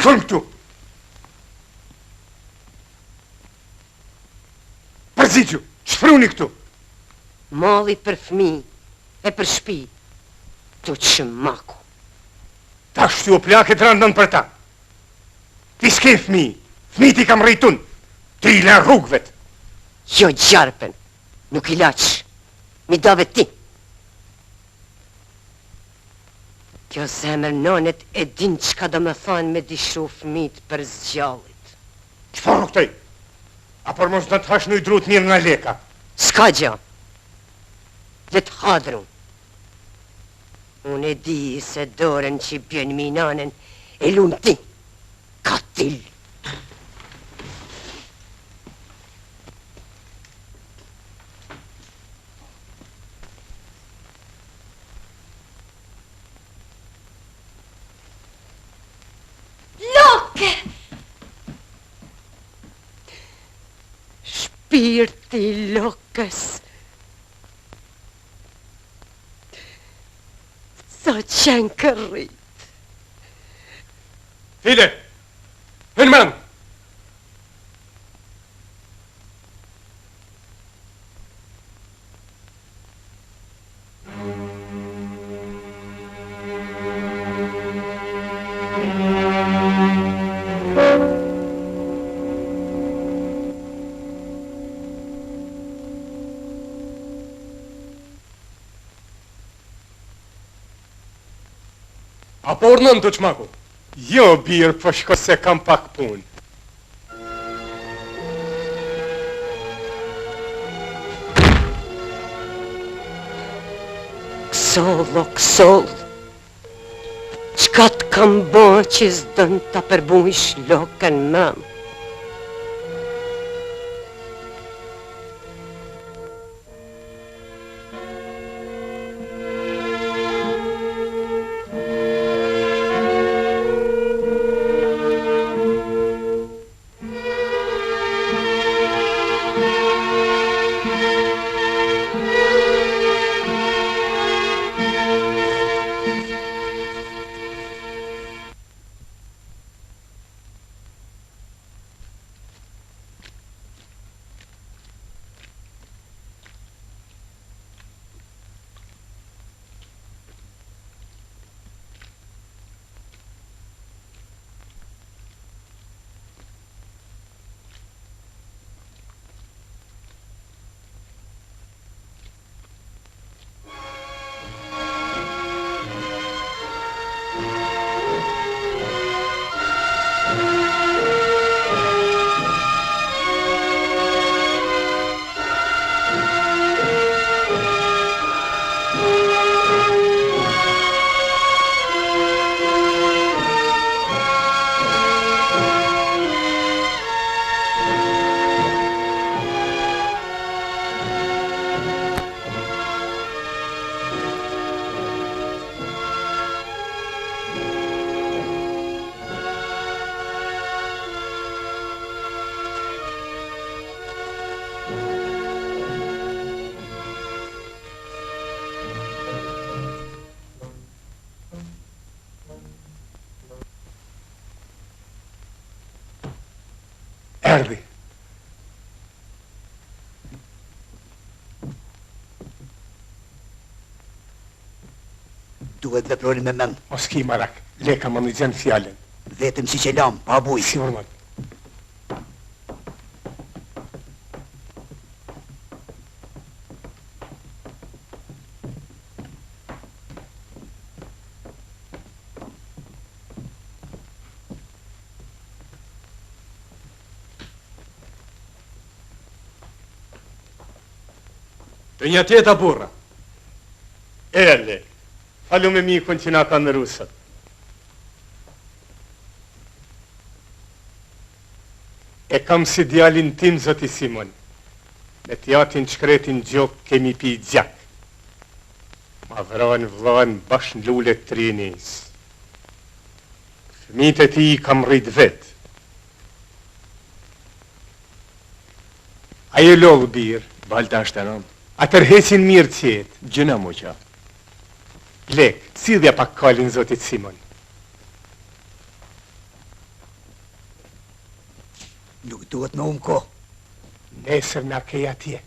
Ardhën këtu! Përzigju, shfruni këtu! Malli për fmi e për shpi, tu që maku. Ta shtu o plaket randën për ta. Ti s'ke fmi, fmi ti kam rejtun, ti i len rrugvet. Jo gjarpen, nuk i laq, mi dove ti. Kjo zemër nonet e din qka do me thanë me dishu fmit për zgjallit. Qëfar u këtej? A për mos në të hash në i drut mirë nga leka? Ska gja, le të hadru. Unë e di se dorën që i bjen minanen e lunë ti, katil. Shpirti lokës. Sa qenë kërrit. File, hënë mënë. Apo urnën të qmaku? Jo, birë, po shko se kam pak pun. Kësoll, o kësoll, qka të kam bo që zdën të përbujsh lokën mëmë? Erdi. Duhet veproni me men. Mos ki marak, leka më në gjenë fjallin. Vetëm si që lam, pa buj. Si urmat. Të një tjeta burra. Ele, falu me mikun që na ka në rusët. E kam si djalin tim, zoti Simon. Me t'jatin shkretin gjok kemi pi gjak. Ma vranë vlanë bash në lullet trinis. Fëmit e ti kam rrit vet. Aje lovë birë. Balta është anon. A tërhesin mirë qetë. Gjëna muqa. Lek, cilëja pak kalin zotit Simon. Nuk duhet me ko. Nesër na kej atje.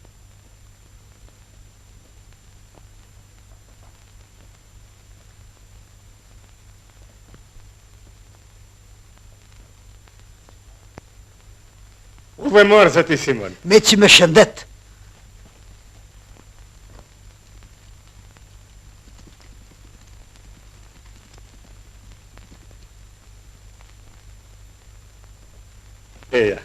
U dhe marë, zoti Simon. Me që me shëndet. Eja.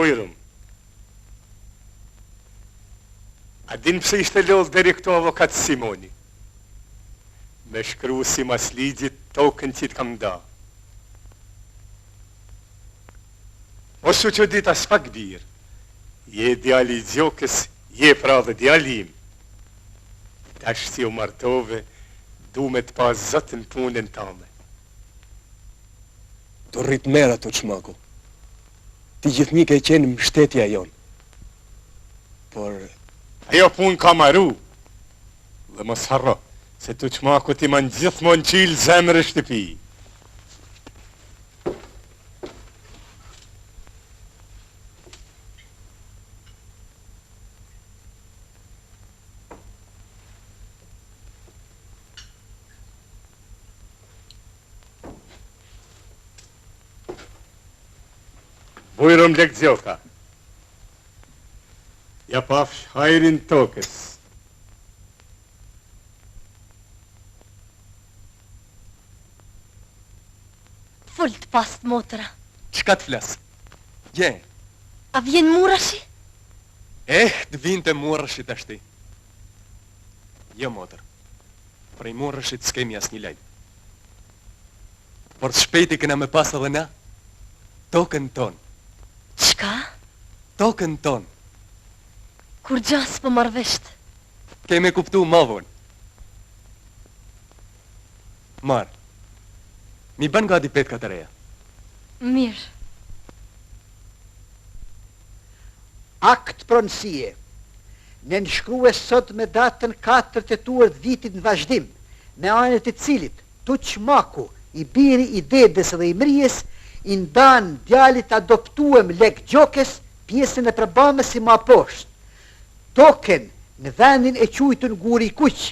Bujrum. A din pse ishte lodh deri këto avokat Simoni? Me shkru si mas ligjit tokën që t'kam da. Osu që dit as pak birë, je djali i gjokës, je pra dhe djalim. Tash si u martove, du me t'pa zotën punën tame. Të rrit mera të qmaku. Ti gjithmi ke qenë mbështetja jonë. Por... Ajo pun ka maru. Dhe mos harro, se të qmaku ti man gjithmon qilë zemrë shtëpi. Bujrum lek gjoka. Ja pafsh hajrin tokës. Fullt past, motra. Qka të flasë? Je, A vjen murashi? të vinë të murëshit ashti. Jo, motër, prej murëshit s'kemi as një lejnë. Por të shpejti këna me pas edhe na, tokën tonë. Qka? Tokën tonë. Kur gjas po marvesht? Keme kuptu ma vonë. Marë, mi bën gati petka të reja. Mirë. Akt pronësie. Në nënshkrue sot me datën 4 tetor të vitit në vazhdim, me anët e cilit Tuqmaku, i biri i dedës dhe i mrijes, i ndan djalit adoptuem lek gjokes pjesën e përbamës si ma poshtë. Token në vendin e qujtën Guri Kuq,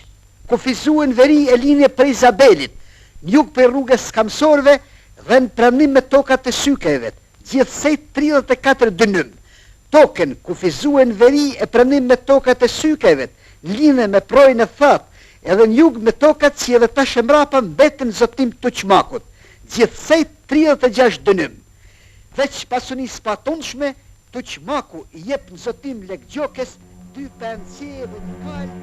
kufizuen veri e linje për Izabelit, në jug për rrugës Skamsorve dhe në pranim me tokat të Sykevet, gjithsej 34 dënëm. Token kufizuen veri e pranim me tokat e Sykevet, në linje me projnë e That, edhe në jug me tokat që edhe ta shemrapa mbetën zotim Tuqmakut, gjithsej 36 dënëm. Veç pasunis patonshme, Tuqmaku i jep në zotim lek gjokes 2 pensje dhe një kalë.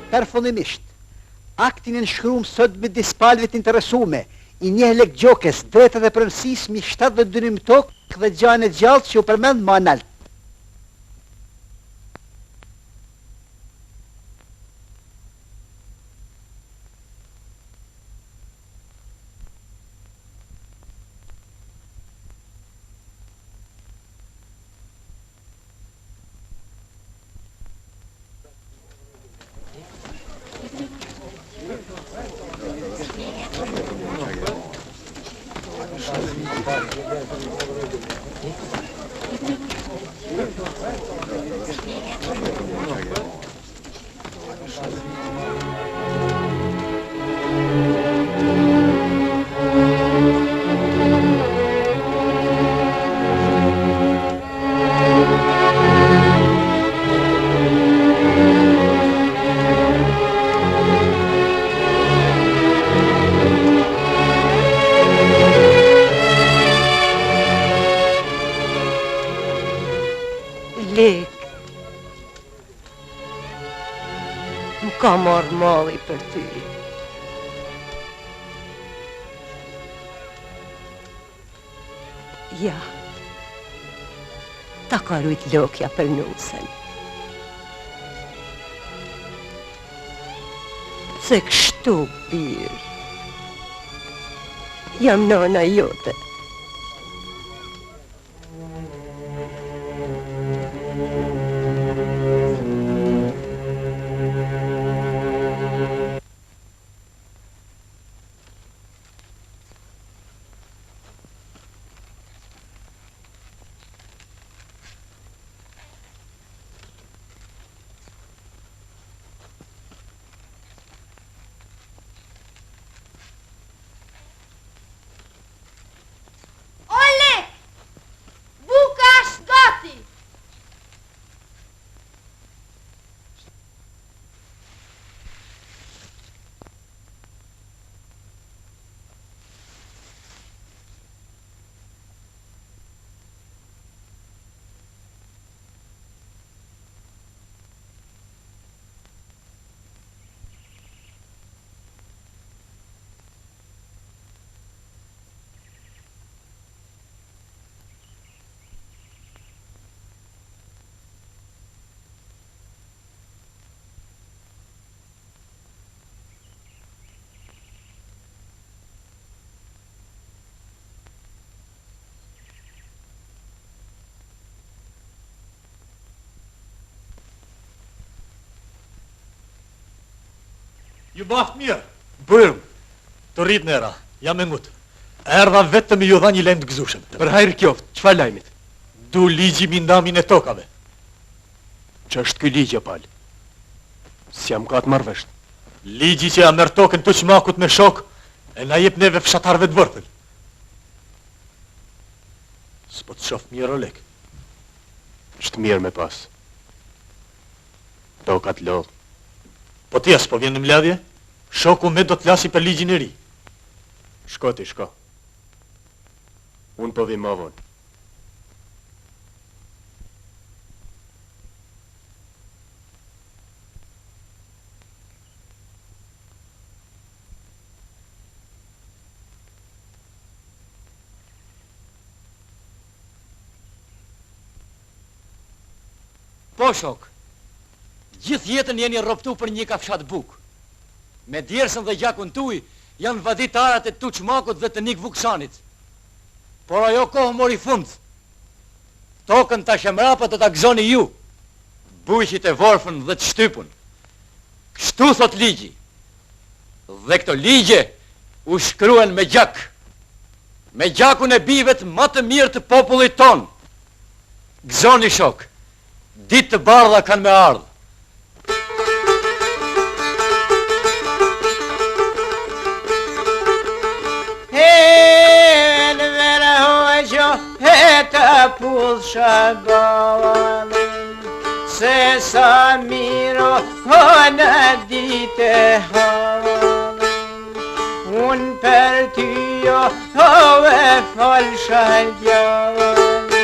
Përfundimisht, aktin e nënshkruam sot me dispalve të interesume, i njeh lek gjokes, drejtat e pronësis mi 70 dënim tokë dhe gjane gjallë që u përmend më analt. Lek, më ka marrë malli për ty. Ja, ta ka rujt lokja për nusën. Se kështu, birë, jam nana jote. Ju baft mirë. Bërëm, të rrit nëra, jam e ngutë. Erdha vetëm ju dha një lajm të gëzueshëm. Për hajër qoftë, çfarë lajmit? Du ligji mi ndamin e tokave. Ç'është ky ligj pal? S'jam ka të marrë vesh. Ligji që ja merr tokën Tuçmakut me shok, e na jep neve fshatarëve të vërtël. S'po të shoh mirë o lek. Është mirë me pas. Tokat lodh. Po ti as po vjen në mbledhje? Shoku me do të lasi për ligjin e ri. Shko ti, shko. Unë po vi më vonë. Po shok, gjithë jetën jeni rroptu për një kafshat buk. Me djersën dhe gjakun tuj janë vadit arat e Tuçmakut dhe të Nik Vuksanit. Por ajo kohë mori fund. Tokën ta shemrapa të ta gëzoni ju, bujqit e vorfën dhe të shtypun. Kështu thot ligji. Dhe këto ligje u shkruen me gjak. Me gjakun e bivet më të mirë të popullit ton. Gëzoni shok. Ditë të bardha kanë me ardhë. He në vere hoqo he të pullë shabanin, se sa miro ho në dite hanin. Unë për ty jo ho e falsha djavanin.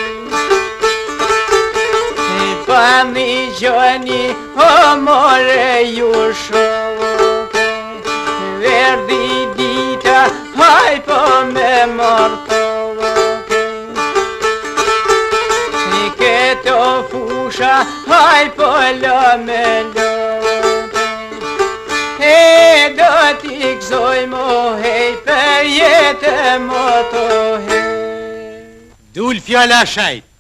Pa mi gjoni, o more ju shoke, verdi dita, haj po me martoke. I keto fusha, haj po lo me loke. E do t'i gzoj mo hej, për jetë mo to hej. Dul fjala shajt.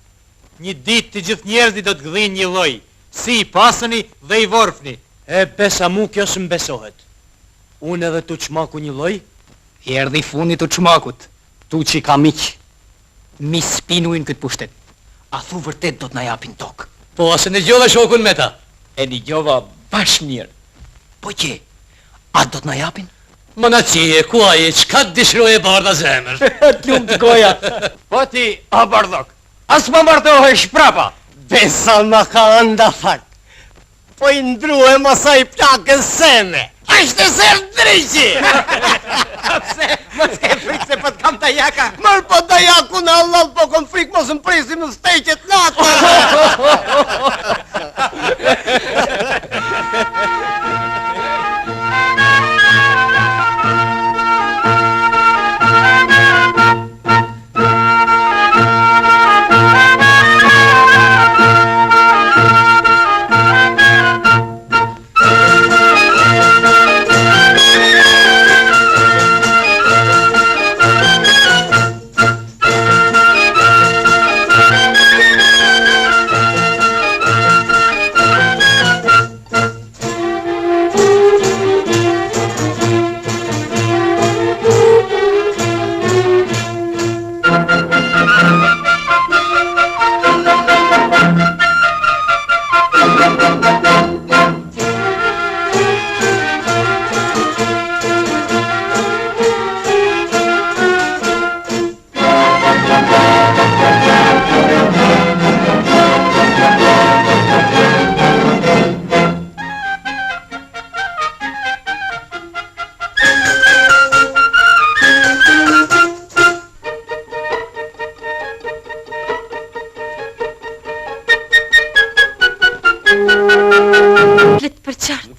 Një ditë të gjithë njerëzit do të gdhin një lloj, si i pasëni dhe i vorfni. E besa mu kjo së mbesohet. Unë edhe Tuçmaku një lloj? Erdhi fundi Tuçmakut, tu që ka miq. Mi spinujnë këtë pushtet. A thu vërtet do t'na japin tokë. Po, asë në gjove shokun me ta. E një gjova bash mirë. Po që, a do t'na japin? Më në qije, ku aje, qka të dishroje bardha zemër? T'lumë të goja. Po ti, o bardhok, as më martohe shprapa. Besa më ka anda fakt. Po i ndruhe mësa i plakën seme. Ashtë e sërë drejqi! Mos ke frikë se po t'kam të jaka. Mërë po të jaku në Allah, po kom frikë mos më presim në steqet natë.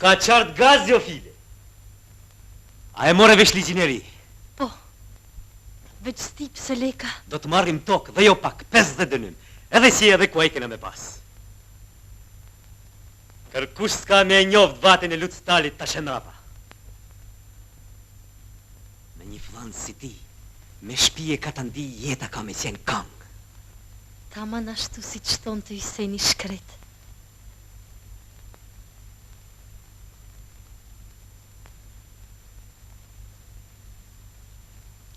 Ka qartë gaz, jo file. A e more vesh ligjin e ri? Po, veç stip se leka. Do të marrim tokë dhe jo pak, 50 dënym. Edhe si edhe ku kena me pas. Kërkush s'ka me e njovë vatin e lutë stalit të shenrapa. Me një flanë si ti, me shpije ka të ndi jeta ka me qenë kangë. Ta man ashtu si që thonë të Hyseni shkret.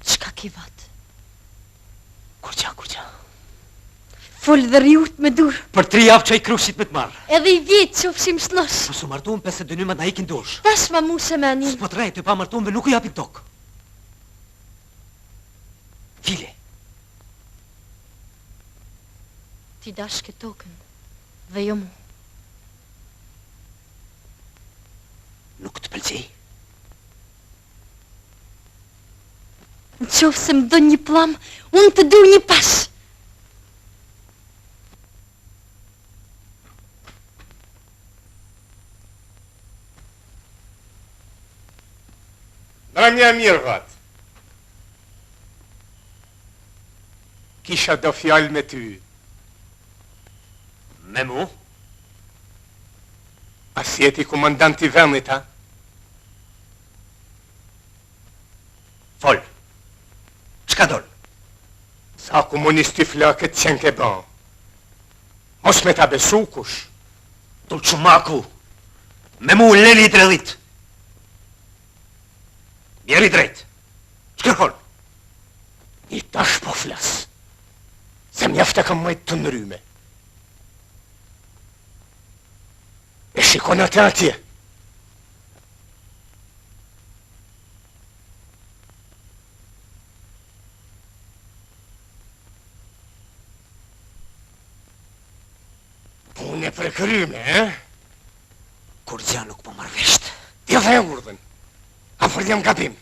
Qka ki vatë? Kur qa? Fol dhe rjut me dur. Për 3 javë që i krushit me të marrë. Edhe i vjetë që ofshim shlosh. Po su martu më 50 dënymat na ikin dosh. Tash ma mushe me anin. S'po të rejtë, pa martu më nuk u japin tokë. File. Ti dash ke tokën dhe jo mu. Nuk të pëlqej. Në qofë se më do një plam, unë të du një pash. Në mja mirë vatë. Kisha do fjallë me ty. Me mu? As jeti komandanti vendit, ha? Fol. Qka dollë? Sa komunisti flakët qenë ke ban. Mos me ta besu kush. Tull Qumaku. Me mu leli i dredhit. Bjeri drejt. Shkërkon. I tash po flas. Se mjafta kam majtë të nëryme. E shikon atë atje. Punë e prekryme, Kur gja nuk po marvesht. Ti dhe e urdhen. A për jam gabim.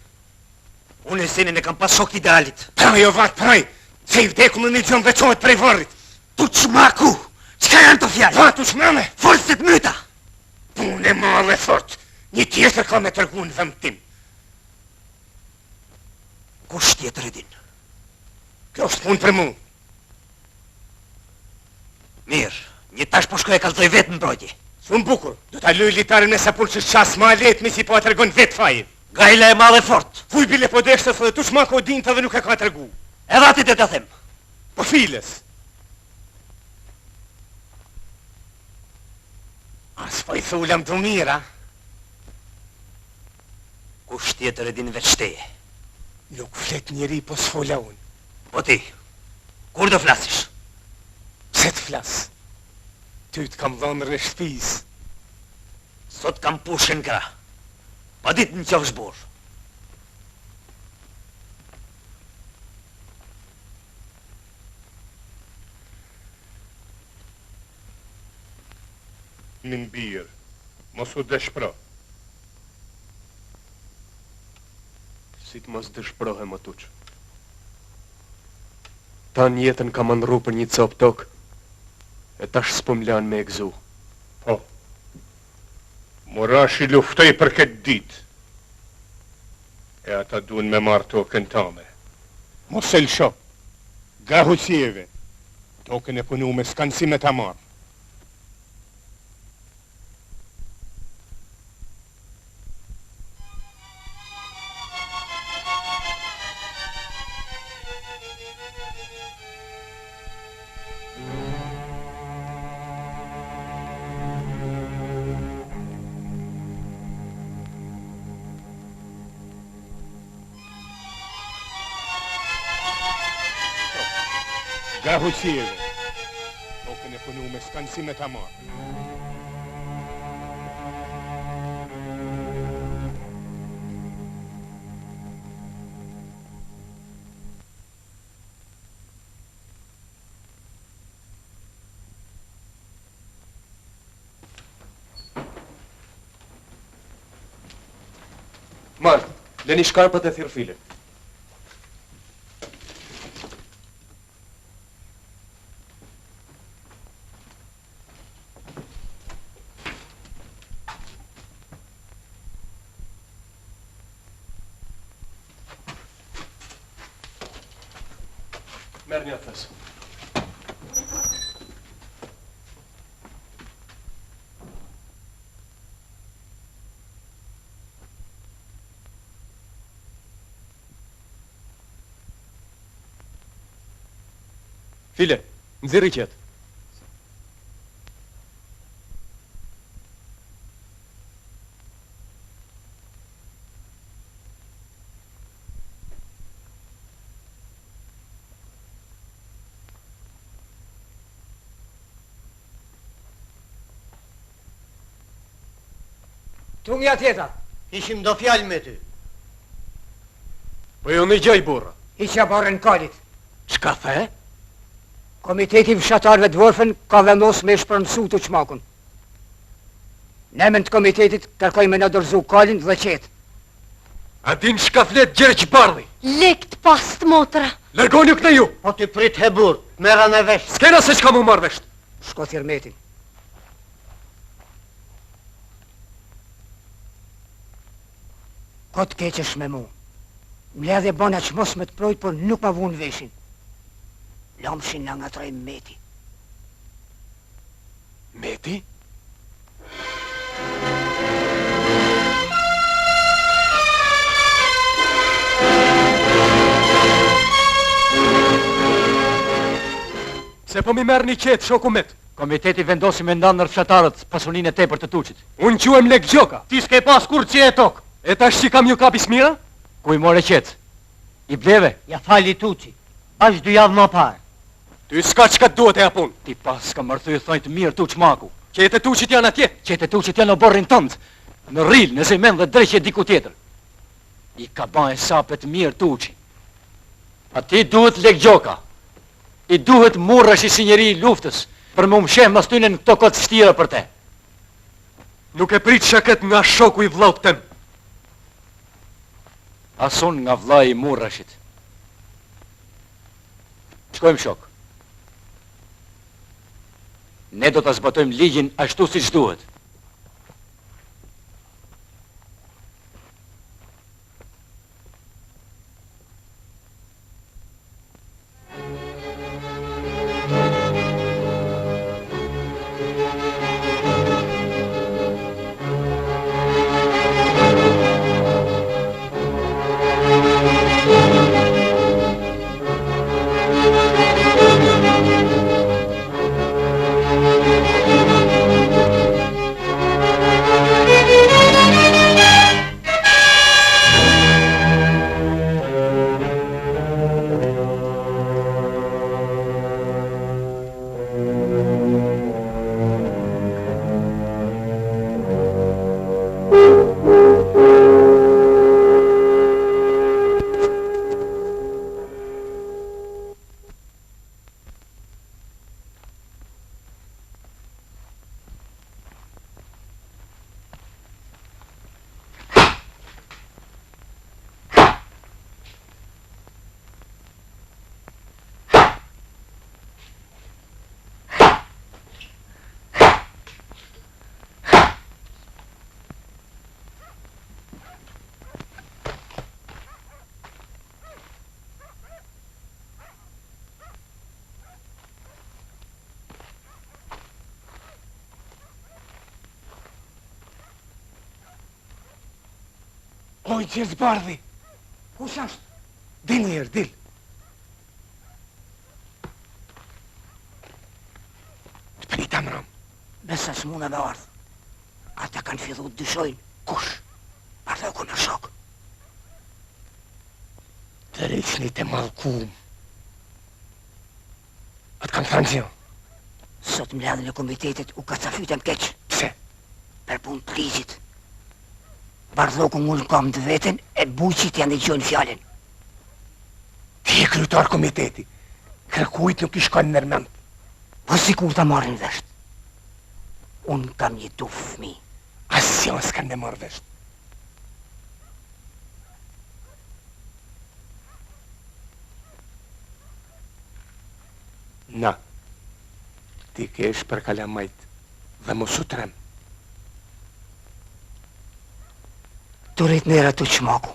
Unë e Hyseni e kam pas shok idealit. Praj o vatë, praj. Se i vdeku në një gjënë veçohet prej vërrit. Tu Qumaku! Qka janë të fjallë? Vatë u shmene. Forset myta! Punë e malë e thot. Një tjetër ka me tërgu në vëmë tim. Kush tjetër e din? Kjo është punë për mu. Mirë, një tash po shkoj e kalzoj vetë në mbrojtje. Sun bukur, do t'a luj litarën me sapur që qas ma letë mi si po a tërgon vetë fajin. Gajla e malë e fort. Fuj bile po deshtë dhe tu Qumaku din të dhe nuk e ka tërgu. Edhe ati të të them. Po files. As po i thullam të mira. Kush tjetër e din veç teje? Nuk flet njeri po s'fola unë. Po ti, Kur do flasish? Pse të flas? Ty të kam dhënër në shtëpis. Sot kam pushën kra. Pa ditë në qofë zborë. Min birë, mos u dëshpro. Si të mos dëshprohe, më tuq. Ta njetën kam andru për një cop tokë, e tash s'po m'lan me e gzu. Po, Murashi luftoj për këtë ditë. E ata duen me marrë tokën tame. Mos e lësho, gahu qjeve, tokën e punu me s'kanë si me ta marrë. Gahu qjeve, tokën e punu me s'kanë si me ta marrë. Marë, leni shkarpët e thirë file. Merë një atës. File, nëziri qëtë. Tungja tjeta. Ishim do fjallë me ty. Po jo në gjaj burra. Hiqja barën kalit. Çka the? Komiteti fshatarëve dvorfen ka vendos me shpërmësu të qmakun. Nemen të komitetit kërkoj me në dorëzu kalin dhe qetë. A din shka flet gjerë bardhi. Lekt pas të motra. Lërgoni u këne ju. Po ti prit he burë, mera në vesh. S'kena se qka mu marrë vesht. Shko thirmetin. Kot keqesh me mu. Mledhe bana që mos me të projt, por nuk ma vunë veshin. Lomshin nga nga troj meti. Meti? Se po mi merë një qetë, shoku met. Komiteti vendosi me ndanë nër fshatarët pasunin e tepër të tuqit. Unë quem lek gjoka. Ti s'ke pas kur që e tokë. E tash që kam ju kapi smira? Ku i more qetë? I bleve? Ja fali tuqi. Ashtë 2 javë më parë. Ty s'ka qka të duhet e apun. Ti pas ka mërthuj thonjë të mirë tuq maku. Qete tuqit janë atje. Qete tuqit janë në borrin tëndë, në ril, në zemen dhe dreqje diku tjetër. I ka ban e sapet mirë tuqi. A ti duhet lek gjoka. I duhet murrash i si njeri i luftës, për më mshem mas tyne në këto këtë shtira për te. Nuk e prit shaket nga shoku i vllaut tem. Asun nga vllai i murrashit. Shkojmë shok. Ne do të zbatojmë ligjin ashtu si që duhet. Oj, qërës bardhi. Kush është? Dil njerë, dil. Të prita më rëmë. Besa s'muna me ardhë. Ata kanë fillu të dyshojnë. Kush? Ardhe u kënë shok. Të rrisni të malkum. Atë kanë thënë që? Sot mledhën e komitetit u kacafytën keq. Pse? Per punë të ligjit. Bardhoku mund kam të veten e buqit janë dhe gjojnë fjallin. Ti e kryetar komiteti. Kërkujt nuk i shkojnë nërmend. Po si kur ta marrin vesht. Unë kam një du fëmi. Asjon s'kan me marrë vesht. Na, ti kesh për kalamajt dhe mos u trem. Të rrit nera të qmaku.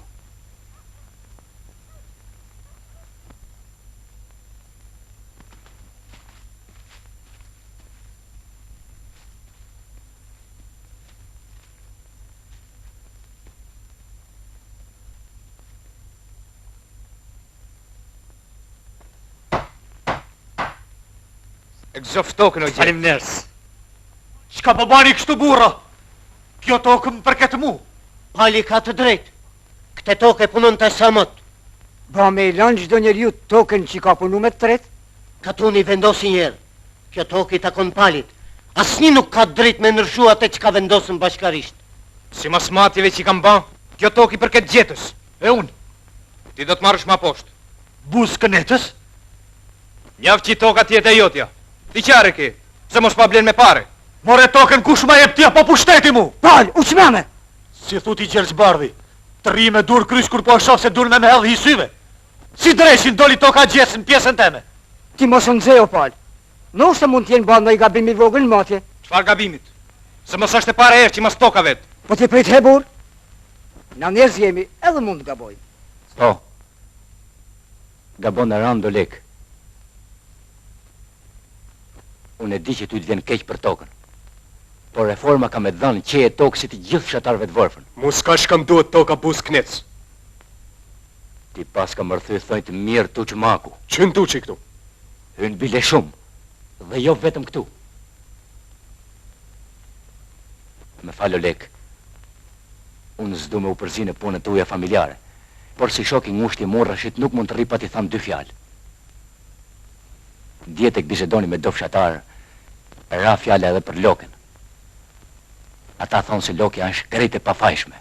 E gëzof tokën o gjithë. Falim nërës. Shka po bani kështu burra? Kjo tokë më përket mu. Pali ka të drejt. Këte toke punon të samot. Ba me i lanë gjdo njeriu tokën që ka punu me të tret? Katuni vendosi njerë. Kjo toke i takon palit. Asni nuk ka drejt me nërshu atë që ka vendosën bashkarisht. Si mas matjeve që i kam ban, kjo tokë i përket gjetës. E unë, Ti do të marrësh ma poshtë. buzë kënetës? Njaf që i toka tjetë e jotja. Ti qare ki, se mos pa blen me pare. More tokën kush ma jep tja po pushteti mu. Pal, u qmeme! Si thuti Gjergj Bardhi, të ri me dur krysh kur po shoh se dur me hellë hisyve. Si dreshin doli toka gjetës në pjesën teme. Ti mos në nxejo, Pal. Nështë mund t'jenë ba në i gabimi vogël matje. Çfarë gabimit? Se mos është e pare erë që mas toka vetë. Po ti prit hebur? Na njerëz jemi, edhe mund të gabojmë. Po. Gabon në rando lek. Unë e di që ty të vjen keq për tokën. Por reforma ka me dhanë që e tokë si të gjithë fshatarëve të vërfën. Mu s'ka shkam duhet toka buz knec. Ti pas ka mërthy thojnë të mirë tu që maku. Që në tu që i këtu? Hynë bile shumë, dhe jo vetëm këtu. Me falo lek, unë s'du me u përzi në punën tuja familjare, por si shoki ngushti Murrashit nuk mund të rri pa t'i tham dy fjalë. Djetë e këbizedoni me do fshatarë, ra fjale edhe për Lokën. Ata thonë se Lokja është krejt e pafajshme.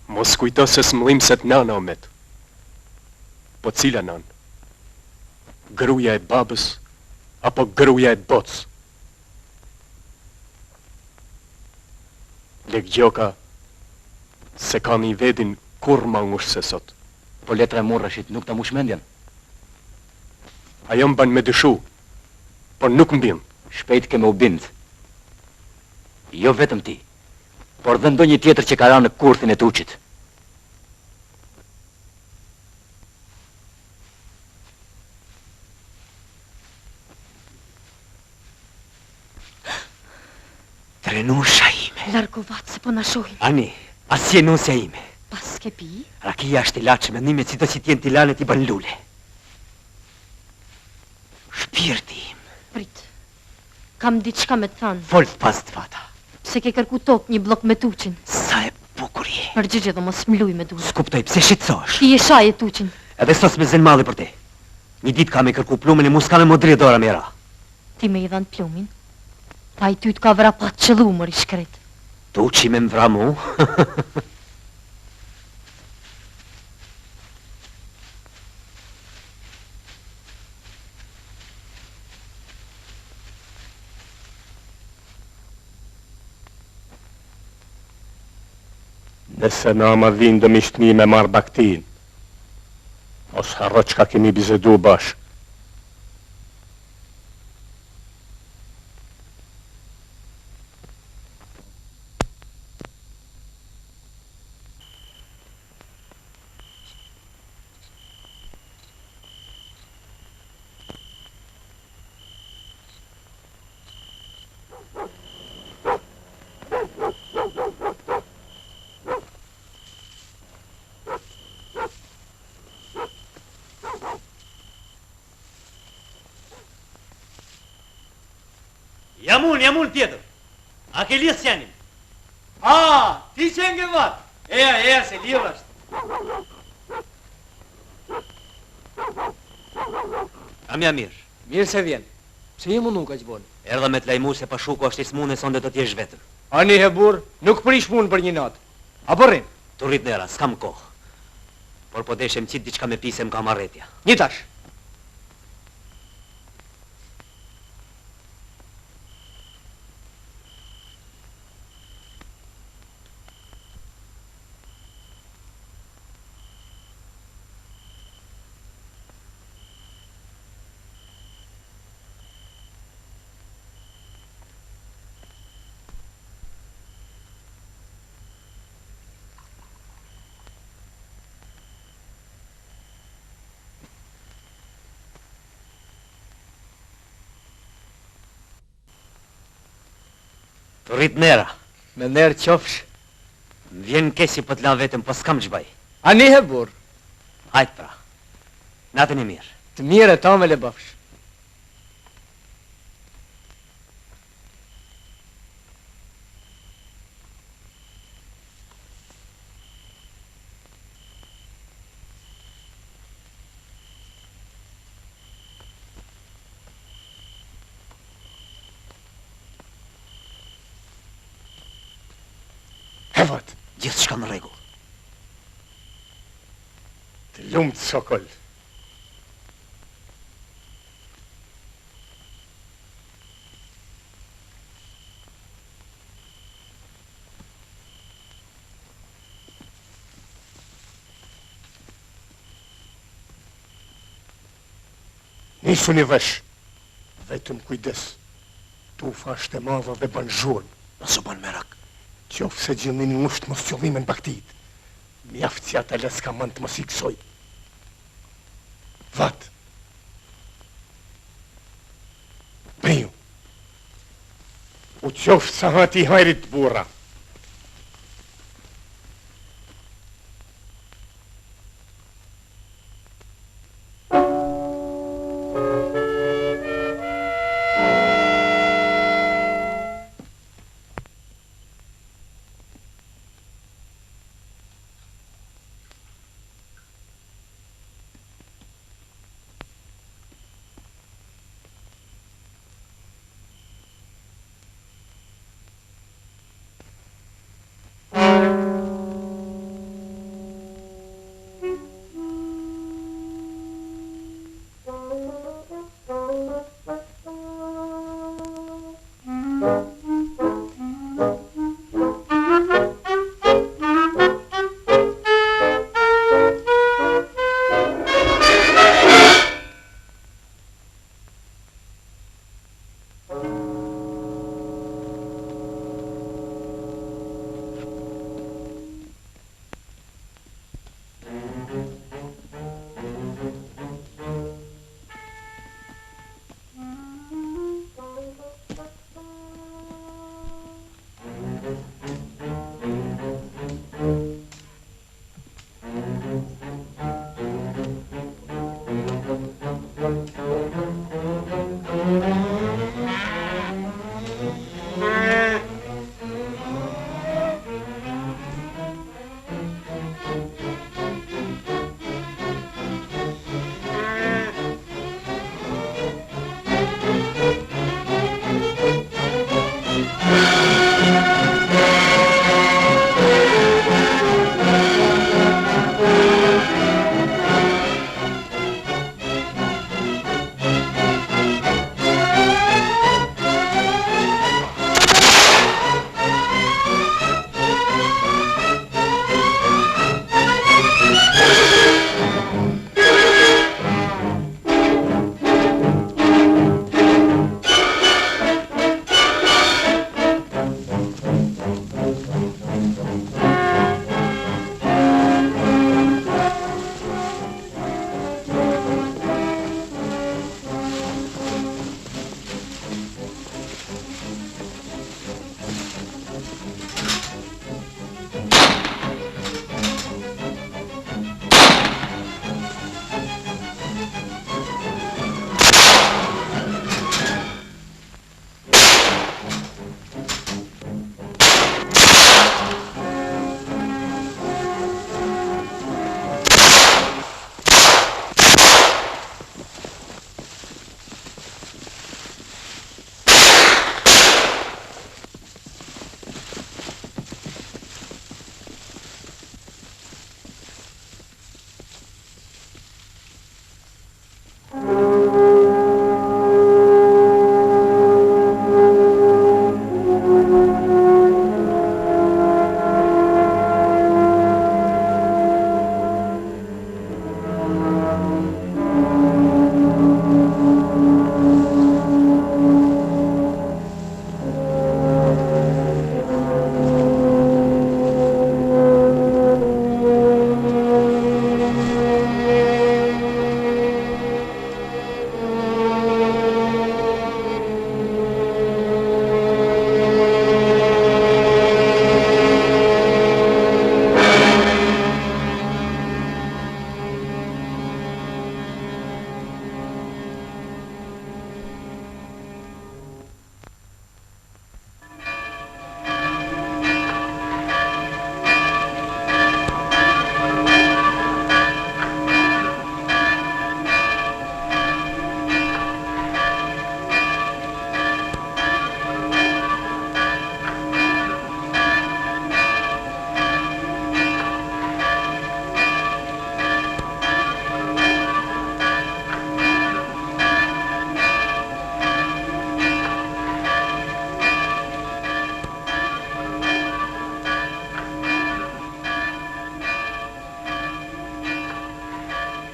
Mos kujto se s'mëllim se të nana o metë. Po cila nanë? Gruja e babës, apo gruja e bocë? Lek gjoka, se ka një vedin kur ma ngush se sot. Po letra e Murrashit nuk ta mushmendjen. Ajo m'ban me dyshu, por nuk m'bin. Shpejt ke me u bind. Jo vetëm ti, por dhe ndonjë tjetër që ka ra në kurthin e tuqit. Trenusha ime. Largo vatë se po në shohin. Ani, asje nusja ime. Pas ke pi? Rakia është i lachme, nime si do që t'jen t'i lanet i ban lule. Shpirti im. Prit. Kam diçka me të thanë. Folë pas të fata. Se ke kërku tokë një blok me tuqin. Sa e bukur je. Përgjigje dhe mos m'luj me duhe. Skuptoj, pse shqetësosh? Ti e shaj e tuqin. Edhe sos me zën madhe për te. Një dit ka me kërku plumën e muskale modri dora me ra. Ti me i dhanë plumin. Ta i ty t'ka vra pa të qëllu mër i shkret. Tu që me më vra mu? Nëse na ma vinë dëmishtni me marë baktin, os harro që ka kemi bizedu bashkë. Jam unë tjetër. A ke lisë janim? Ti që nge vatë. Eja, se lirë është. A mja mirë. Mirë se vjen. Pse je mundu ka që bonë? Erdha me të lajmu se pashuku është i smune sonde të t'jesh vetër. Ani he burr, nuk prish punë për një natë. Apo rrim? Të rrit nera, s'kam kohë. Por po deshem qitë diçka me pisem ka marretja. Një tash. Të rrit nera. Me nerë qofsh. Më vjen kesi për t'lan vetëm, po s'kam ç'baj. Ani he burr. Hajt pra. Natën e mirë. Të mirë e ta me le bafsh. Hevat, Gjithë shka në rregull. të lumt sokol. Nisu një vesh, vetëm kujdes, tu fasht e madha dhe ban zhurmë. Nësë ban merak. Qofë se gjillin një ushtë mos qëllimin baktit, mjaftë që ata les ka mand të mos i kësoj. Vat. Beju. U qofë sa hati hajrit burra.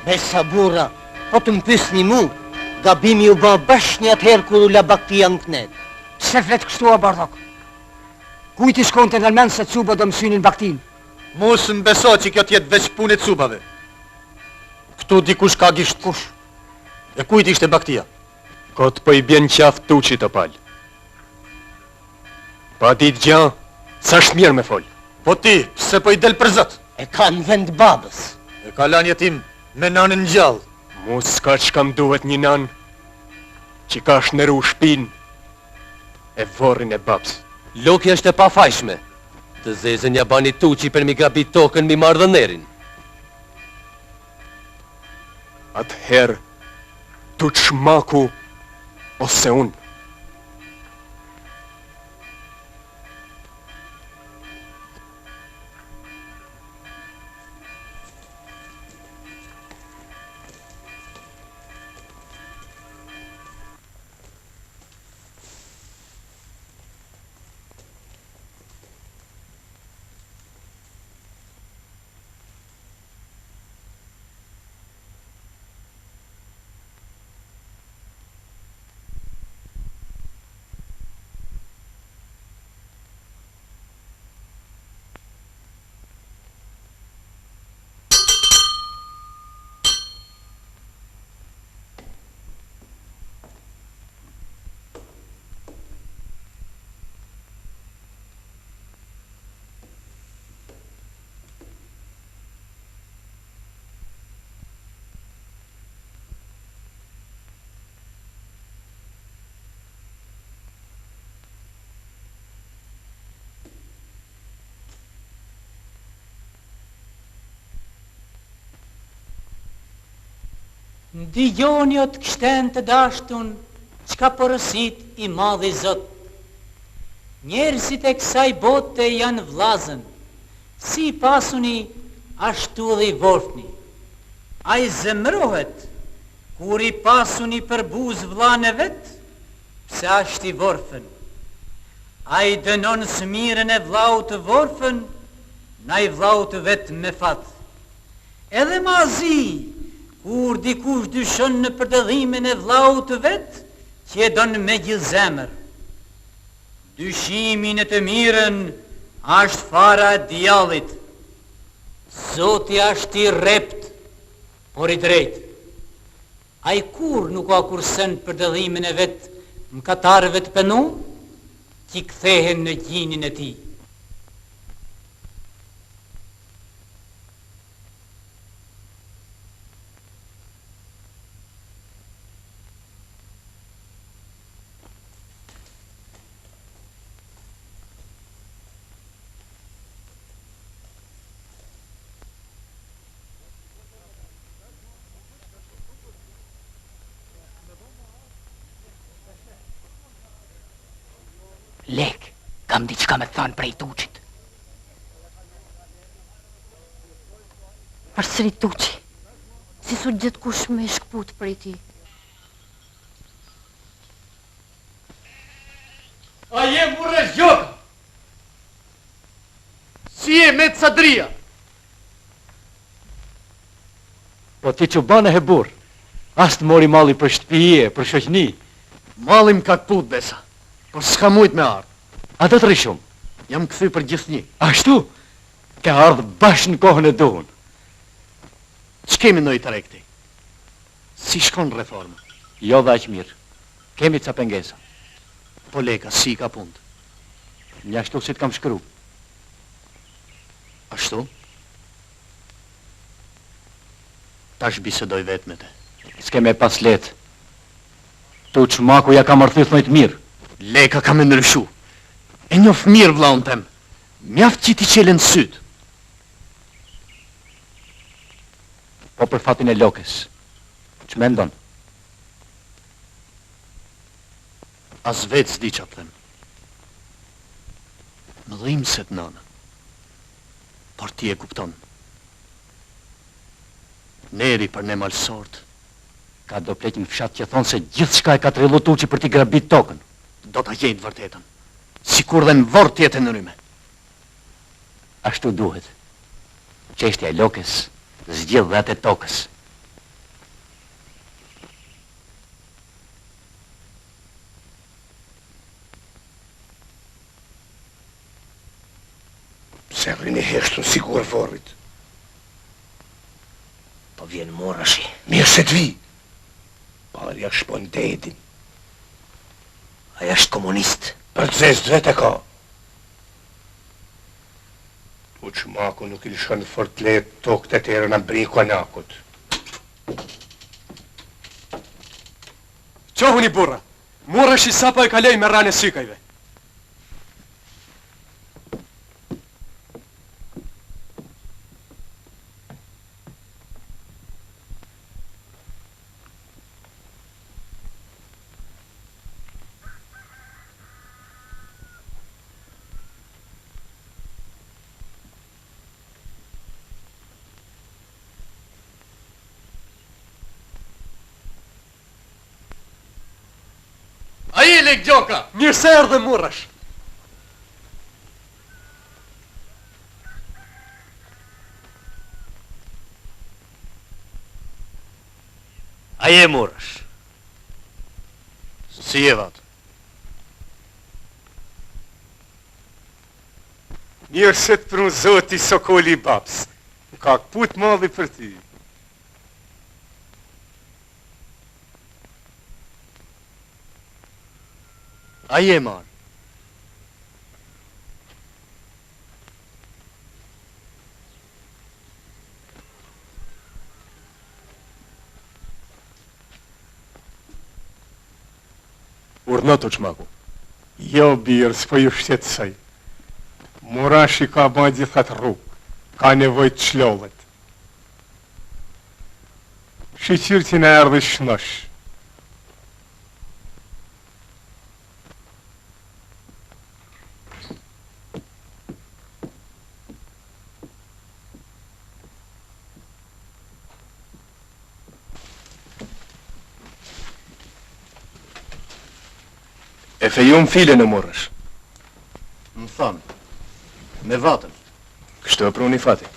Besa burra, po të më pysni mu, gabimi u ba bashkë një atëherë kur u la baktia në knet. Pse flet kështu a Bardhok? Kujt I shkon të nërmen se cuba do mësynin baktin? Mos më beso që kjo tjetë veç punë e cubave. Këtu dikush ka gisht. Kush? E kujt ishte baktia? Kot po I bjen qafë tuqi të palë. Pa ditë gjanë, sa është mirë me folë. Po ti, pse po I del për zët? E ka në vend babës. E ka lanje tim me nanën gjallë. Mu s'ka që kam duhet një nanë, që ka shneru shpinë e vorrin e babës. Loki është e pafajshme. Të zezën ja bani tuqi për mi grabit tokën mi marrë dhënerin. Atëherë, Tuçmaku ose unë. Ndijoni o të kështen të dashtun, qka porësit I madhi Zot. Njerëzit e kësaj bote janë vlazën, si I pasuni, ashtu dhe I vorfni. A I zemrohet, kur I pasuni për buz vlane vetë, pse ashtë I vorfen. A I dënon smirën e vlau të vorfen, na I vlau të vetë me fatë. Edhe mazi, kur dikush dyshon në përdëdhimin e vlau të vetë, që e donë me gjithë zemër. Dyshimin e të mirën ashtë fara djallit. Zoti ashtë I rept, por I drejt. A I kur nuk ka kursen përdëdhimin e vetë më katarëve të penu, që kthehen në gjinin e ti. Lek, kam diçka me thanë prej tuqit. Përsëri tuqi, si su gjithë kush me shkput prej ti. A je mure zgjokë? Si je me të sadria? Po ti që bane he burë, as të mori mali për shtëpije, për shoqni. Malim ka këput, besa, por s'ka mujt me ardhë. A do të rishum? Jam këthy për gjithë një. Ashtu? Ka ardhë bashkë në kohën e duhun. Që kemi në I të rekti? Si shkon reforma? Jo dhe aqë mirë. Kemi ca pengesa. Po leka, si ka pundë? Njashtu si të kam shkru. Ashtu? Tash bisedoj vetë me te. S'ke me pas letë. Tuçmaku ja ka mërthyth mëjtë mirë. Leka ka me nërëshu. E njof mirë vlaun tem. Mjaft që ti qelen sytë. Po për fatin e Lokës. Që me ndonë? As vetë s'di që them. Më dhim se të nana. Por ti e kupton. Neri për ne malsort. Ka do pleqin fshat që thonë se gjithë shka e ka të relu tuqi për ti grabit tokën. Do të jetë vërtetën. Sikur dhe në vorë tjetë në ryme. Ashtu duhet. Qeshtja e Lokës zgjidh dhe atë e tokës. Vorrit. Po vjen Murashi. Mirë se të vi. Parja shpon dedin. Aja është komunist. Për të zezë drejt e ka. Tuçmaku nuk i lëshon fort letë tokët e tjera në briku anakut. Qohuni burra, Murashi sapo e kalej me rane sykajve. Aji lek gjoka! Mirë se erdhe Murash. Aje Murash. Si je vat? Mirë se të prun zoti Sokoli Babs. Ka këput malli për ty. Aje marë. Urdhno Tuçmaku. Jo, birë, s'po ju shtetësaj. Murashi ka ba gjithat rrugë. Ka nevoj të shlollet. Shqyqyrë që në erdhe shnosh. E fejum file në Murash. Më thanë, me vatën. Kështu e pruni fati.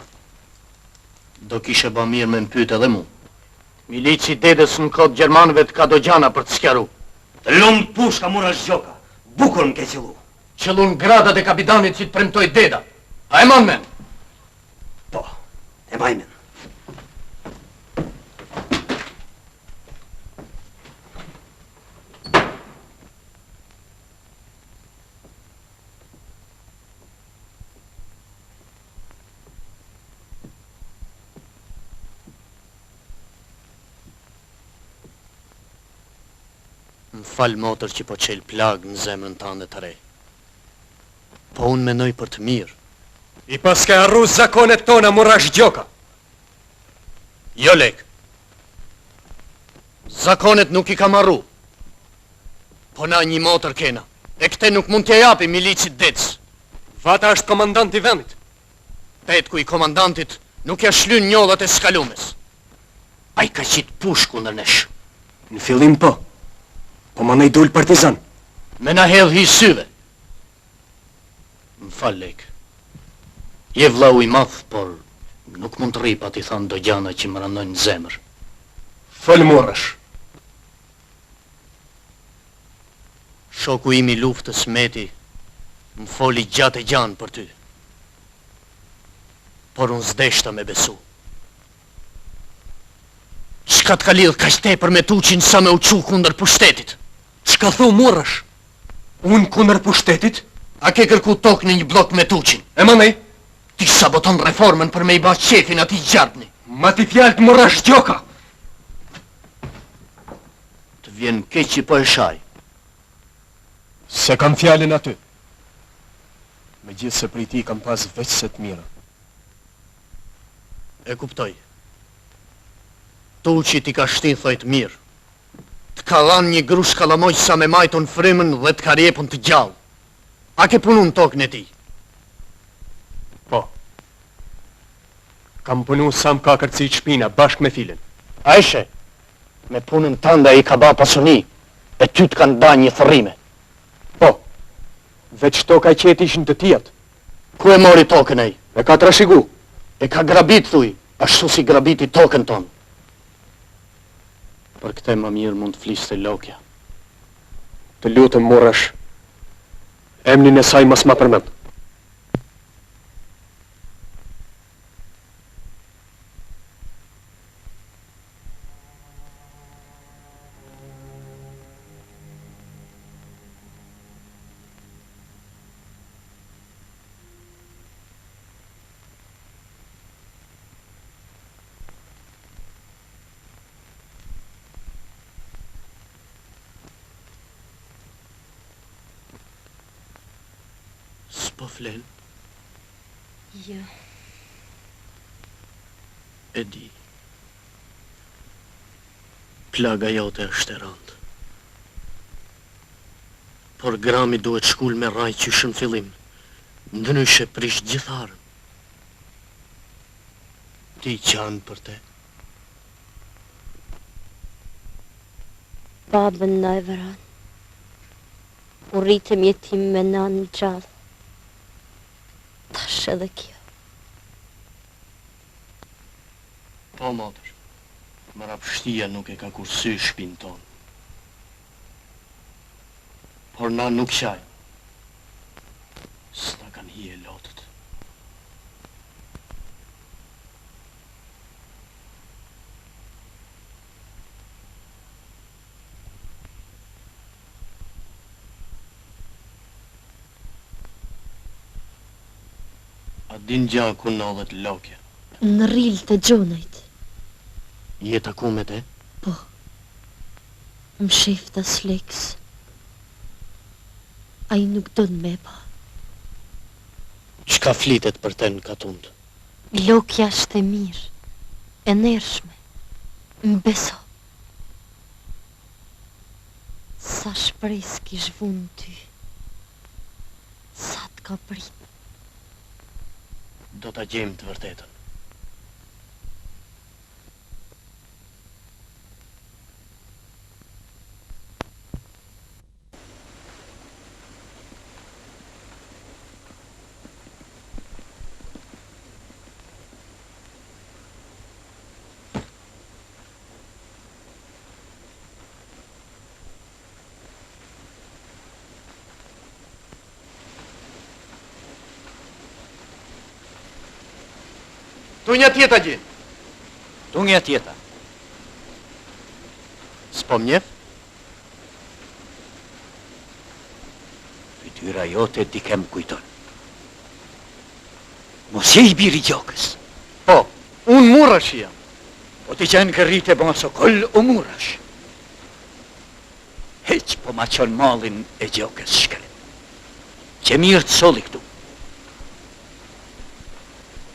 Do kishe ba mirë me më pyet edhe mu. Milici dedës në kod Gjermanëve të Kadogjana për të skjaru. Të lumë pushka Murash gjoka. Bukur më ke qëllu. Qëllun gradat e kapitanit që të premtoj deda. A e man men? Po, e majmen. Më falë motër që po qelë plagë në zemrën tande të rej. Po unë menoj për të mirë. I pas ka arru zakonet tona Murash gjoka. Jo lek. Zakonet nuk I kam arru. Po na një motër kena. E këte nuk mund t'ja japi milicit detës. Vata është komandant I vendit. Petku I komandantit nuk ja shlyn njollat e skalumes. A I ka qitë push kundër nesh. Në fillim po. Po më në I dul partizan. Me na hedh hi syve. Më fal lek. Je vlau I madh, por nuk mund të rri pa t'i thanë do gjana që më randojnë në zemër. Fol Murash. Shoku imi luftës Meti më foli gjatë e gjanë për ty. Por unë zdeshta me besu. Çka t'ka lidh kaq tepër me Tuçin sa me u çu kundër pushtetit? Çka thu Murash? Unë kundër pushtetit? A ke kërku tokë në një blok me Tuçin? E manej? Ti saboton reformën për me I ba qefin ati gjardni. Ma ti fjallë të Murash gjoka. Të vjen keqi po e shaj. Se kam fjallin aty. Me gjithë se prej ti kam pas veç se të mira. E kuptoj. Tuçi ti ka shtin thojt mirë. Të ka dhanë një grush kalamoj sa me majton frymën dhe të ka rjepun të gjallë. A ke punu në tokën e ti? Po. Kam punu sa më ka kërcit shpina bashk me filin. A ishe, me punën tanda I ka ba pasuni, e ty të kanë ba një thërrime. Po. Veç toka I qeti ishin të tijat. Ku e mori tokën e I? E ka trashigu. E ka grabit, thuj, ashtu si grabiti tokën tonë. Për këte më mirë mund të fliste lokja. Të lutëm Murash, emnin e saj mas ma përmend. s'po flen? Jo. E di. Plaga jote është e rëndë. Por grami duhet shkull me raj qysh në fillim. Ndryshe prish gjitharën. Ti qanë për te? Babën na e vëran. U rritëm jetim me nanë gjallë. Tash edhe kjo. Po, motër. Mrapshtia nuk e ka kursy shpinë tonë. Por na nuk qaj. S'na kanë hije lotët. A din gja ku nollet lokja? Në rril të gjonajt. Je taku me te? Po. Më shef të sleks. A i nuk do në me pa. Qka flitet për te në katund? Lokja është e mirë, e nërshme. Më beso. Sa shpres kish vunë ty. Sa të ka prit. Do t'a gjemë të vërtetën. Tunja tjeta gji. Tunja tjeta. S'po mjef? Fytyra jote di kem kujton. Mos je i biri gjokës. Po, unë murash jam. Po ti qenë kërrite po ma sokoll o murash. Heq po ma qon malin e gjokës shkret. Që mirë të soli këtu.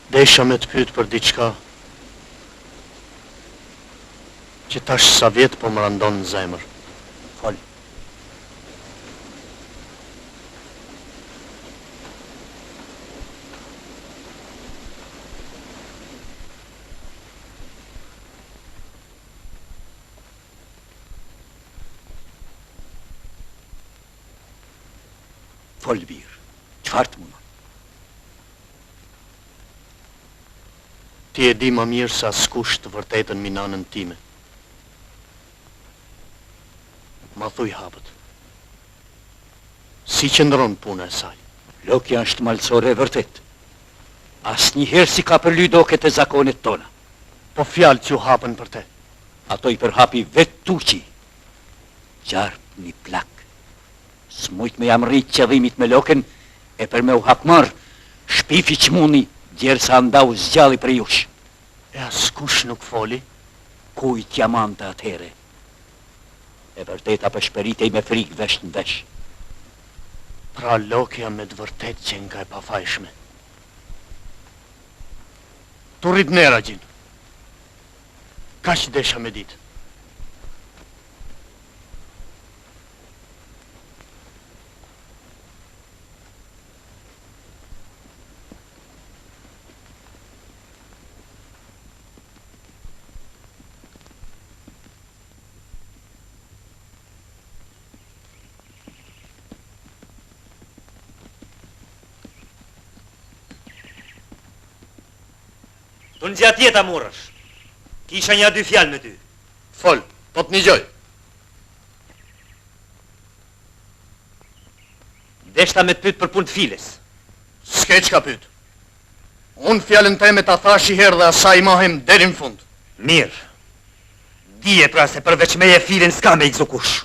Desha me të pyet për diçka që tash sa vjet po më randon në zemër. Fol. Fol birë, qëfar të mundon? Ti e di më mirë sa s'kush të vërtetën mi nanën time. Ma thuj hapët. Si qëndron puna e saj? Lokja është malsore e vërtet. As njëherë si ka përly doket e zakonet tona. Po fjalë që u hapën për te. Ato i përhapi vetë tuqi. Qarp një plak. S'mujt me jam rrit qëdhimit me loken, e për me u hakmar, shpifi që muni, djerë sa ndau zgjalli për jush. E as kush nuk foli? Kujt jamante atëhere. E vërteta për shperitej me frikë vesh në vesh. Pra lokja me të vërtet që nga e pafajshme. Tu rrit nera gjin. Ka që desha me ditë. Tu në gjatë jeta murësh. Kisha një dy fjalë me ty. Fol, po të një gjoj. Deshta me të pyt për punë të files. S'ke që ka pyt. Unë fjallën teme ta thash i herë dhe asaj mahem deri në fund. Mirë. Dije pra se përveç me e filen s'ka me i gëzukush.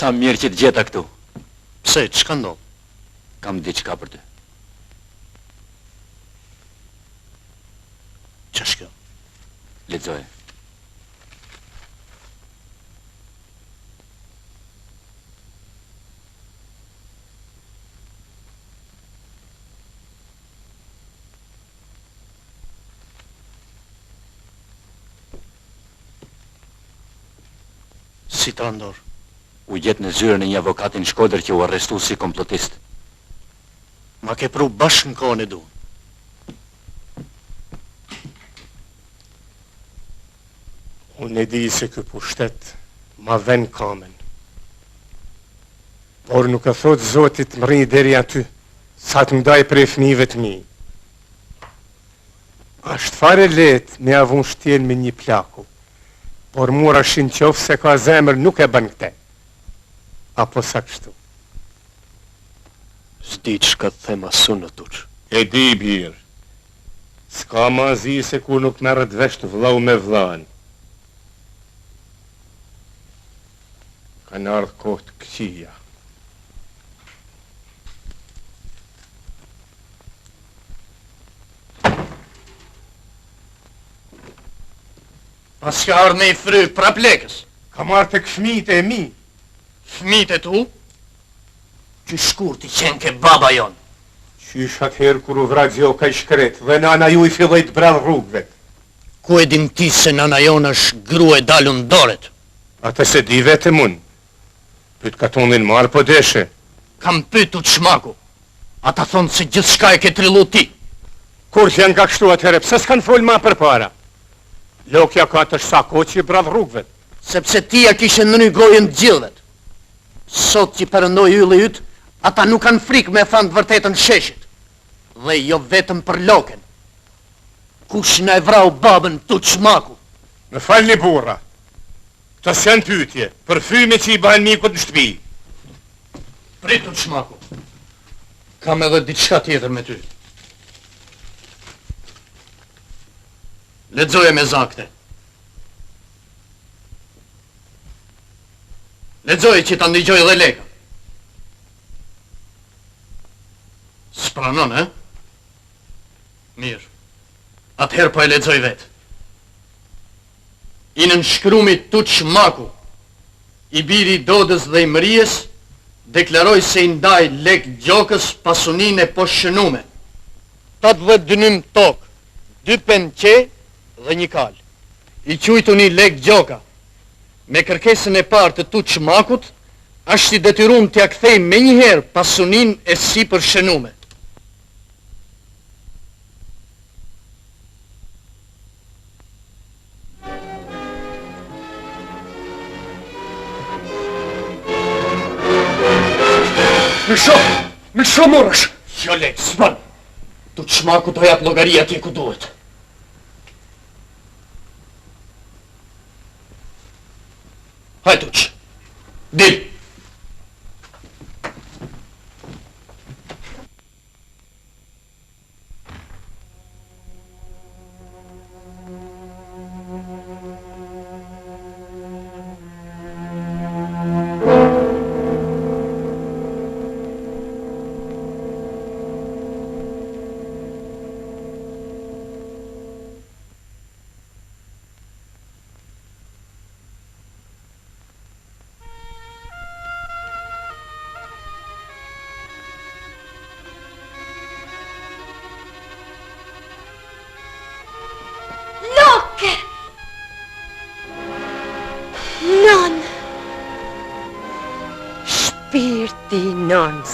Sa mirë që të gjeta këtu. Pse, çka ndodh? Kam diçka për ty. Ç'është kjo? Lexoje. Si ta ndor? U gjet në zyrën e një avokatin Shkodër që u arrestu si komplotist. Ma ke pru bashkë në kohën e du. Unë e di se kë pushtet ma ven kamen. Por nuk e thot Zotit më rri deri aty, sa të mdaj prej fëmijëve të mi. Ashtë fare let me avun shtjen me një plaku, por mura shin qofë se ka zemër nuk e bën këte. Apo sa kështu. S'di çka të them asu në tuq. E di, birë. S'ka ma zi se kur nuk merret vesh të vllau me vllaën. Kanë ardhë kohë të këqija. Pas ka ardhë me i fry prap lekës. Ka marrë të këfmijët e mi. Fëmijët e tu? Që shkurti qenë ke baba jonë. Qysh atëherë kur u vra Gjoka i shkret dhe nana ju i filloj të brell rrugëve. Ku e din ti se nana jonë është grua e dalun doret? Ata se di vetëm unë. Pyt ka tonin marë po deshe. Kam pytu të shmaku. Ata thonë se gjithë shka e ke trillu ti. Kur që janë ka kështu atëherë, pse s'kan fol ma për para? Lokja ka të shsako që i brell rrugëve. Sepse ti ja kishe në një gojën të gjithëvet. Sot që përëndoj yllë i ytë, ata nuk kanë frikë me thanë të vërtetën sheshit. Dhe jo vetëm për loken. Kush në e vrau babën të çmaku? Më falni burra. Këto s'janë pyetje, për fyme që i banë mikut në shtëpi. Pritu çmaku. Kam edhe diçka tjetër me ty. Lexoje me zakte. Lexoje që ta ndigjoj dhe leka. S'pranon, Mirë. Atëherë po e lexoj vetë. I nënshkrumi Tuçmaku, i biri i Dodës dhe i Mërijes, deklaroj se i ndaj lek Gjokës pasuninë e poshshënume. 80 dënym tokë, 2 penqe dhe 1 kal. I quajtuni lek Gjoka. Me kërkesën e parë të Tuçmakut, është i detyruar t'ia kthej menjëherë pasuninë e sipërshënume. Në shumë morësh! Jo lek, s'ban! Tuçmaku do jap llogaria atje ku duhet. Hajde Tuç, dil! Non! Shpirti i nënës.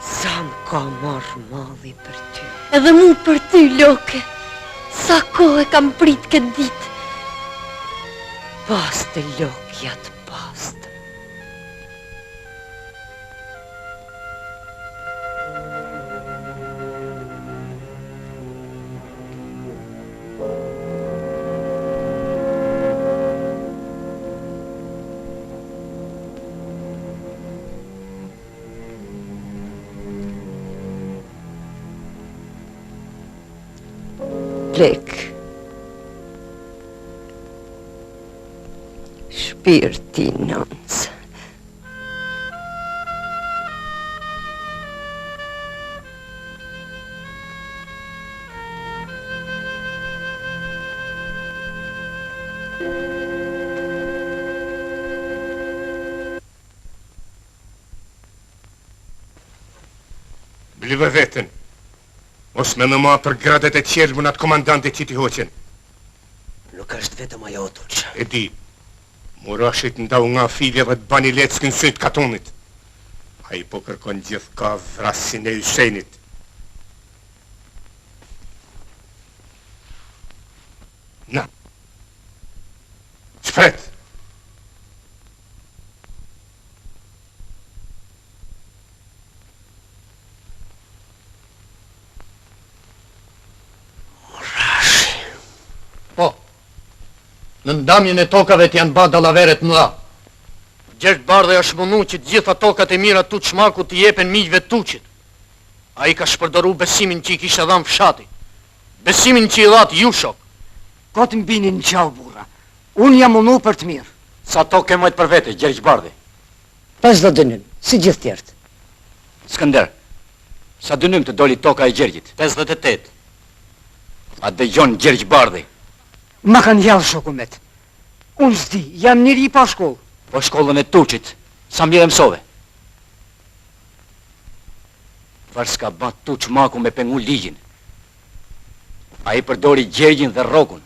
Sa më ka marrë malli për ty. Edhe mu për ty, Loke. Sa kohë kam prit këtë ditë. Pastë Lokja të pastë. Lek. shpirti nënës. Blive vetën, mos me në ma për gradet e qelbun atë komandantit që ti hoqen. Nuk është vetëm ajo, Tuç. E di, Murashit ndau nga filje dhe të bani leckën syt katonit. A i po kërkon gjithë ka vrasin e Ysenit. Na, shpret! Në ndamjen e tokave të janë ba dallaveret mëdha. Gjergj Bardhi është munu që të gjitha tokat e mira Tuç Maku të jepen miqve të Tuçit. Ai ka shpërdoru besimin që i kishte dhënë fshati. Besimin që i dhat ju shok. Kotë mbini në qau, burra. Unë jam munu për të mirë. Sa tokë ke mojtë për vete, Gjergj Bardhi? 50 dënym, si gjithë tjertë. Skënder, sa dënym të doli toka e Gjergjit? 58. A dëgjon Gjergj Bardhi? Ma kanë gjallë shokumet. Unë s'di, jam njëri pa shkollë. Po shkollën e Tuçit, sa mjere mësove? Farë s'ka bat Tuç Maku me pengu ligjin. A i përdori Gjergjin dhe Rrokun.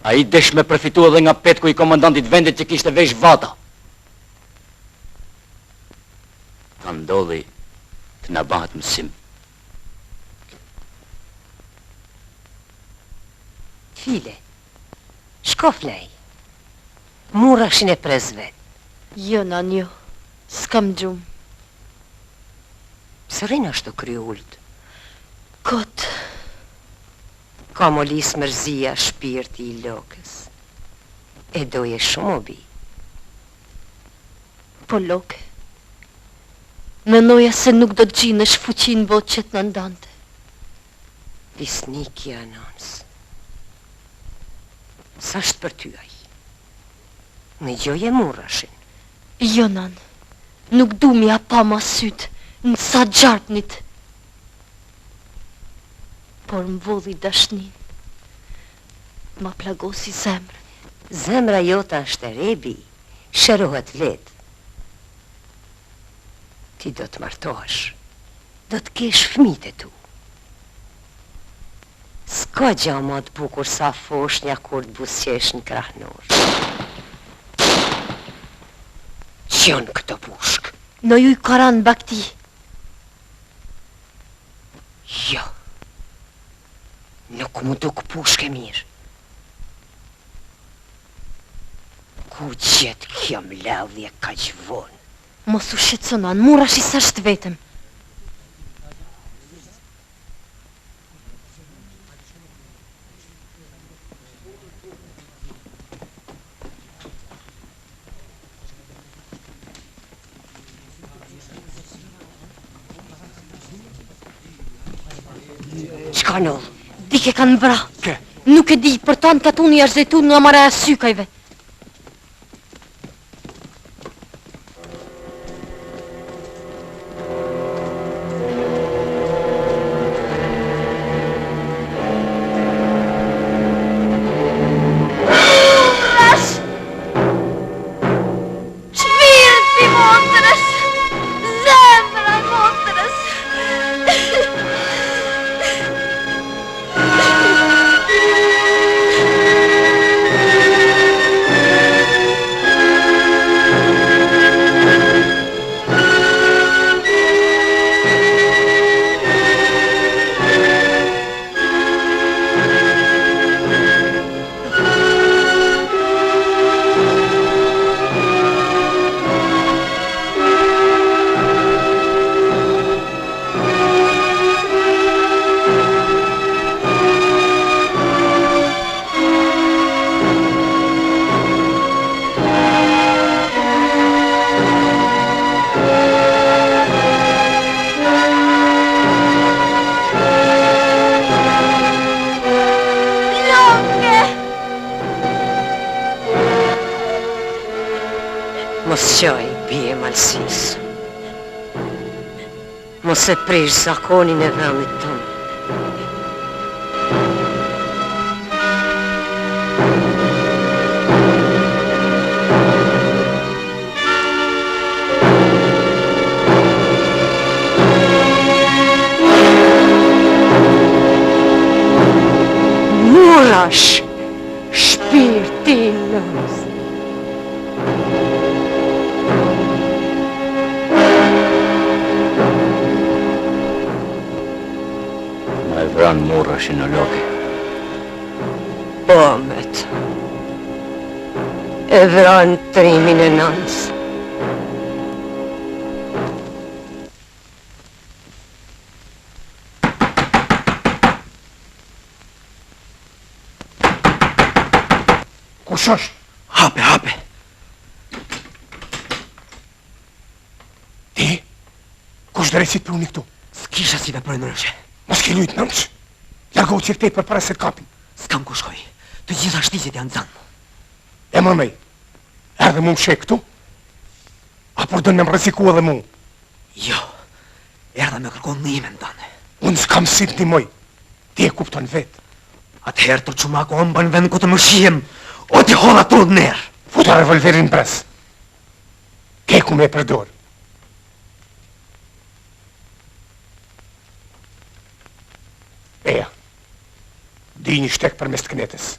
A i desh me përfitu edhe nga petku i komandantit vendit që kishte vesh vata. Ka ndodhi të na bahet mësim. File, shko flej. Murashin e prez vet. Jo, nan, jo. S'kam gjumë. Sërin ashtu kry ullët. Kot. Ka molis mërzia shpirti i lokës. E doje shumë obi. Po loke. Menoja se nuk do të gjinesh fuqin bot që të nëndante. Visnikja nënës. Sa është për ty aj? Në gjoje Murashin. Jo, nan. Nuk du mi apa ma sytë, në sa gjarpnit. Por më vodhi dashnin. Ma plagosi zemrën. Zemra jota është e rebi, shërohet vetë. Ti do të martohesh, do të kesh fëmijët e tu. S'ka gja ma të bukur sa foshnja kur të busqesh në krahnor. Qënë këto pushk? Në ju i karan bakti. Jo. Nuk mu duk pushke mirë. Ku gjetë kjo mledhje ka gjvonë? Mos u shqetësonan, Murashi s'është vetëm. Qka nëllë? Dike kanë bra. Nuk e di, për tanë katuni është zetun nga maraja sykajve. Qaj, bie malsis. Mos e prish zakonin e vendit tëmë. Murash, shpirtin nëmës. Ma e vran Murashin në loke. Po, Amet. E vran trimin e nënës. Kush është? Hape, hape. Ti? Kush drejtësit për unë këtu? S'kisha si me për nërëshe. Mos ki lujtë nënç. Largohu që këtej për para se të kapin. S'kam ku shkoj. Të gjitha shtisit janë zanë. E mëmej, erdhe mu më shek këtu? Apo dënë me më rëziku edhe mu? Jo, erdhe me kërkon në imen tëne. Unë s'kam si të timoj. Ti e kupton vetë. Atëherë të qumako ombë në vend ku të më shihem, o t'i hola tu në nërë. Futa revolverin pres. Ke ku me e përdor. Eja, di një shtek për mes të knetës.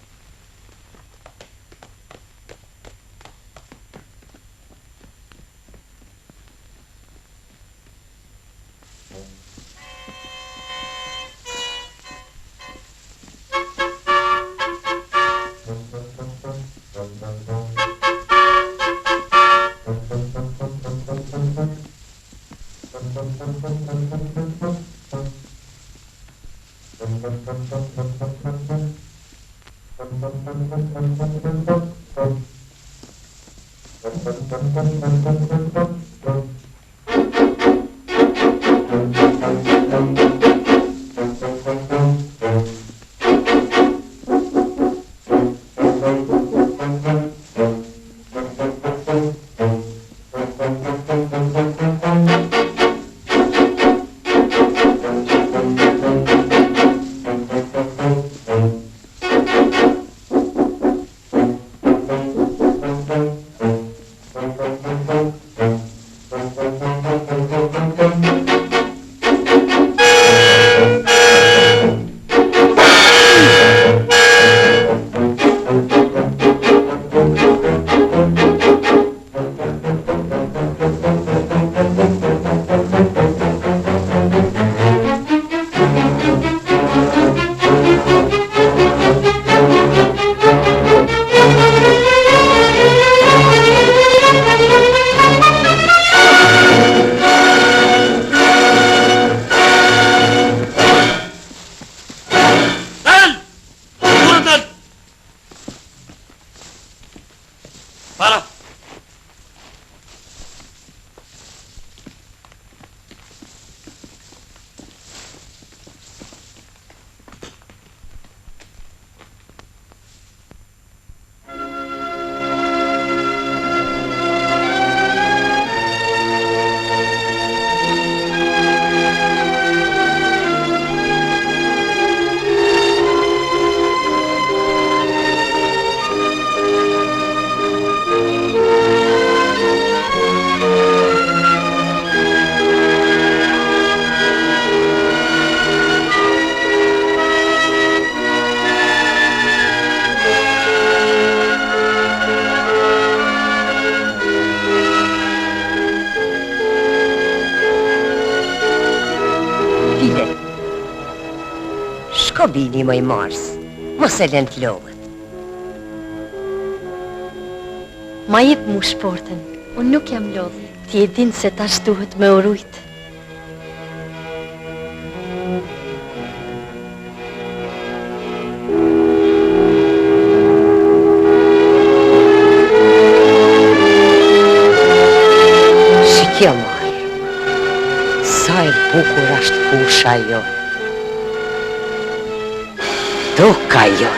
Shko bini më i mars, mos e len t'lohet. Ma jep mu shporten, unë nuk jam lodhë. Ti e din se tash duhet me urujt. Shikjo marë, sa e bukur ashtë fusha jo. Duka jo.